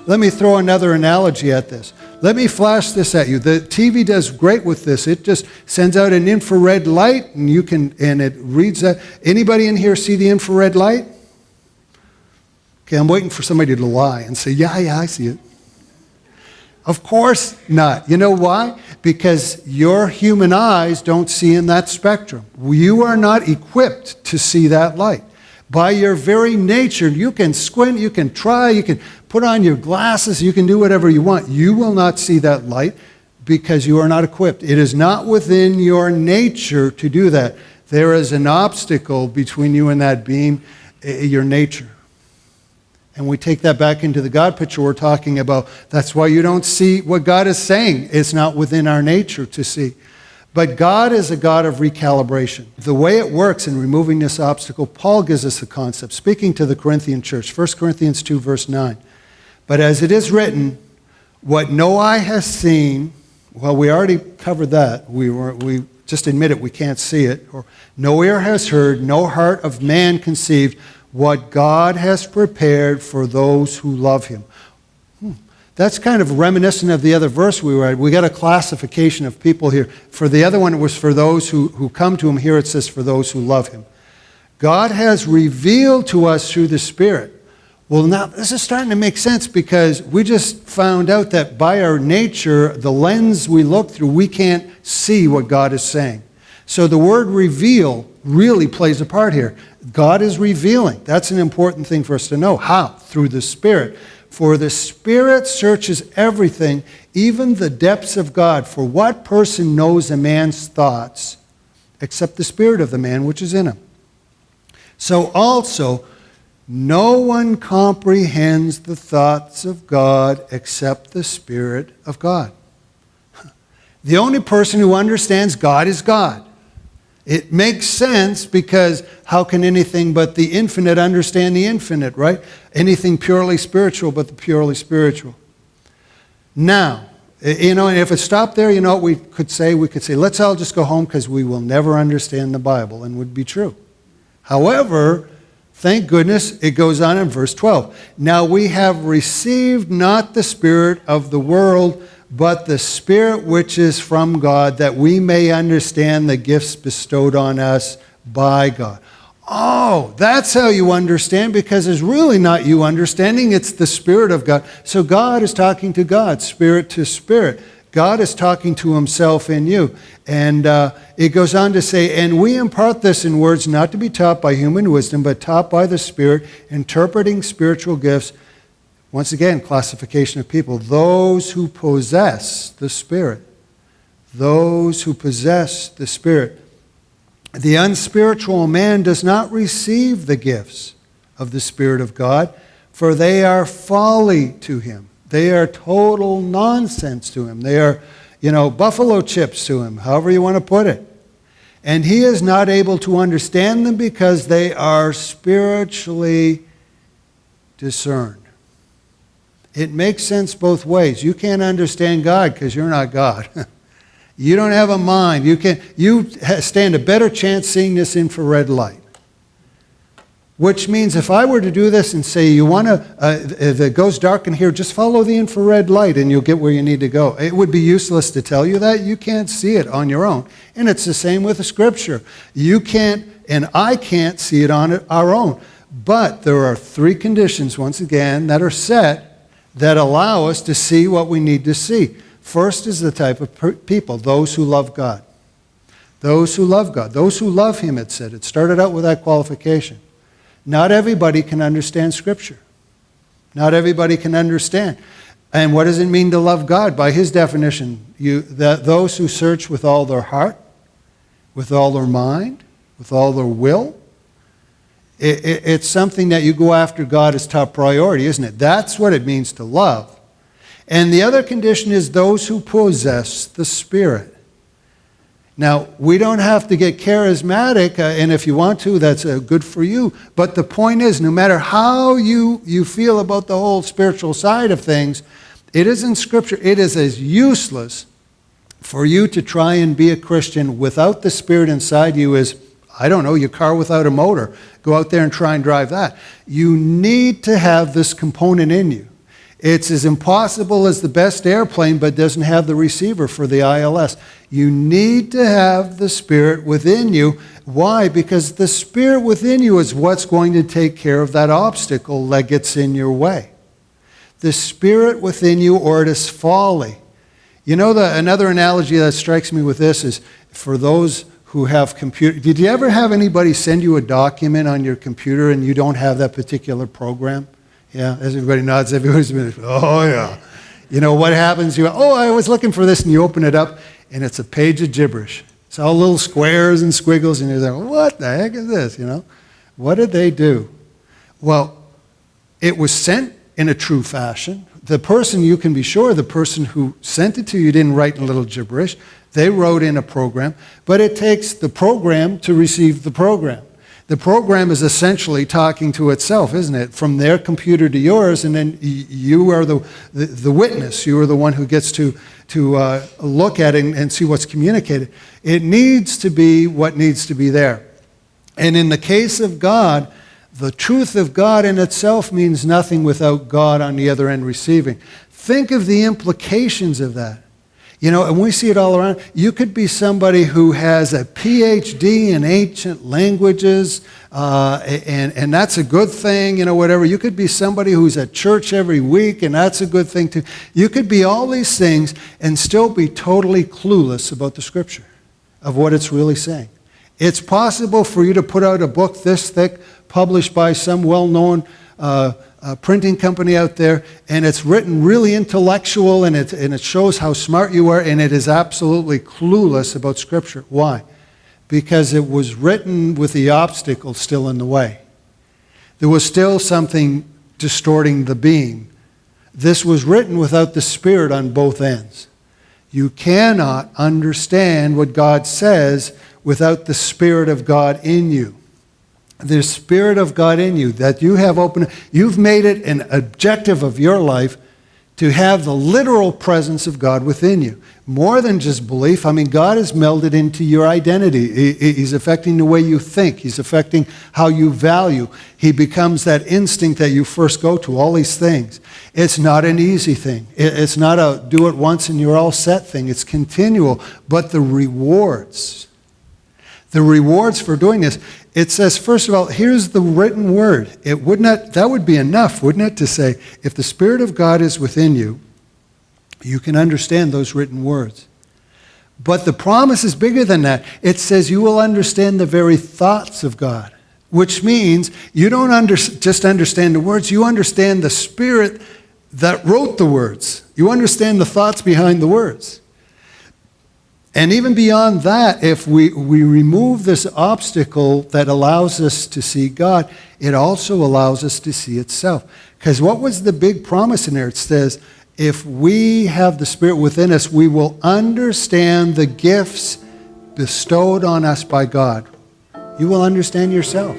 Let me throw another analogy at this. Let me flash this at you. The TV does great with this. It just sends out an infrared light, and it reads that. Anybody in here see the infrared light? Okay, I'm waiting for somebody to lie and say, yeah, I see it. Of course not. You know why? Because your human eyes don't see in that spectrum. You are not equipped to see that light. By your very nature, you can squint, you can try, you can put on your glasses, you can do whatever you want. You will not see that light because you are not equipped. It is not within your nature to do that. There is an obstacle between you and that beam, your nature. And we take that back into the God picture we're talking about. That's why you don't see what God is saying. It's not within our nature to see. But God is a God of recalibration. The way it works in removing this obstacle, Paul gives us the concept, speaking to the Corinthian church, 1 Corinthians 2, verse 9. But as it is written, what no eye has seen, well, we already covered that. We just admit it, we can't see it. Or no ear has heard, no heart of man conceived, what God has prepared for those who love him. That's kind of reminiscent of the other verse we read. We got a classification of people here. For the other one, it was for those who come to him. Here it says for those who love him. God has revealed to us through the Spirit. Well, now this is starting to make sense because we just found out that by our nature, the lens we look through, we can't see what God is saying. So the word reveal really plays a part here. God is revealing. That's an important thing for us to know. How? Through the Spirit. For the Spirit searches everything, even the depths of God. For what person knows a man's thoughts except the spirit of the man which is in him? So also, no one comprehends the thoughts of God except the Spirit of God. The only person who understands God is God. It makes sense because how can anything but the infinite understand the infinite, right? Anything purely spiritual but the purely spiritual. Now, and if it stopped there, what we could say? We could say, let's all just go home because we will never understand the Bible, and would be true. However, thank goodness, it goes on in verse 12. Now we have received not the spirit of the world, but the Spirit which is from God, that we may understand the gifts bestowed on us by God. Oh, that's how you understand, because it's really not you understanding, it's the Spirit of God. So God is talking to God, spirit to spirit. God is talking to himself in you. And it goes on to say, and we impart this in words not to be taught by human wisdom, but taught by the Spirit, interpreting spiritual gifts. Once again, classification of people. Those who possess the Spirit. Those who possess the Spirit. The unspiritual man does not receive the gifts of the Spirit of God, for they are folly to him. They are total nonsense to him. They are, buffalo chips to him, however you want to put it. And he is not able to understand them because they are spiritually discerned. It makes sense both ways. You can't understand God because you're not God. You don't have a mind. You stand a better chance seeing this infrared light. Which means if I were to do this and say, if it goes dark in here, just follow the infrared light and you'll get where you need to go. It would be useless to tell you that. You can't see it on your own. And it's the same with the Scripture. You can't, and I can't see it on our own. But there are three conditions, once again, that are set that allow us to see what we need to see. First is the type of people, those who love God. Those who love God. Those who love him, it said. It started out with that qualification. Not everybody can understand Scripture. Not everybody can understand. And what does it mean to love God? By his definition, those who search with all their heart, with all their mind, with all their will. It's something that you go after God as top priority, isn't it? That's what it means to love. And the other condition is those who possess the Spirit. Now, we don't have to get charismatic, and if you want to, that's good for you. But the point is, no matter how you feel about the whole spiritual side of things, it is in Scripture, it is as useless for you to try and be a Christian without the Spirit inside you as, I don't know, your car without a motor. Go out there and try and drive that. You need to have this component in you. It's as impossible as the best airplane, but doesn't have the receiver for the ILS. You need to have the Spirit within you. Why? Because the Spirit within you is what's going to take care of that obstacle that gets in your way. The Spirit within you, or it is folly. You know, another analogy that strikes me with this is for those who have computer. Did you ever have anybody send you a document on your computer and you don't have that particular program? Yeah, as everybody nods, everybody's been, oh yeah. You know what happens? You go, oh, I was looking for this, and you open it up, and it's a page of gibberish. It's all little squares and squiggles, and you're like, what the heck is this? You know, what did they do? Well, it was sent in a true fashion. The person, you can be sure, the person who sent it to you didn't write in little gibberish. They wrote in a program, but it takes the program to receive the program. The program is essentially talking to itself, isn't it? From their computer to yours, and then you are the witness. You are the one who gets to look at it and see what's communicated. It needs to be what needs to be there. And in the case of God, the truth of God in itself means nothing without God on the other end receiving. Think of the implications of that. You know, and we see it all around. You could be somebody who has a PhD in ancient languages, and that's a good thing, you know, whatever. You could be somebody who's at church every week, and that's a good thing too. You could be all these things and still be totally clueless about the Scripture, of what it's really saying. It's possible for you to put out a book this thick, published by some well-known printing company out there, and it's written really intellectual, and it shows how smart you are, and it is absolutely clueless about Scripture. Why? Because it was written with the obstacle still in the way. There was still something distorting the beam. This was written without the Spirit on both ends. You cannot understand what God says without the Spirit of God in you. The Spirit of God in you that you have opened, you've made it an objective of your life to have the literal presence of God within you. More than just belief. I mean, God has melded into your identity. He's affecting the way you think. He's affecting how you value. He becomes that instinct that you first go to, all these things. It's not an easy thing. It's not a do it once and you're all set thing. It's continual. But the rewards for doing this, it says, first of all, here's the written word. That would be enough, wouldn't it, to say, if the Spirit of God is within you, you can understand those written words. But the promise is bigger than that. It says you will understand the very thoughts of God, which means you don't just understand the words, you understand the Spirit that wrote the words. You understand the thoughts behind the words. And even beyond that, if we remove this obstacle that allows us to see God, it also allows us to see itself. Because what was the big promise in there? It says, if we have the Spirit within us, we will understand the gifts bestowed on us by God. You will understand yourself.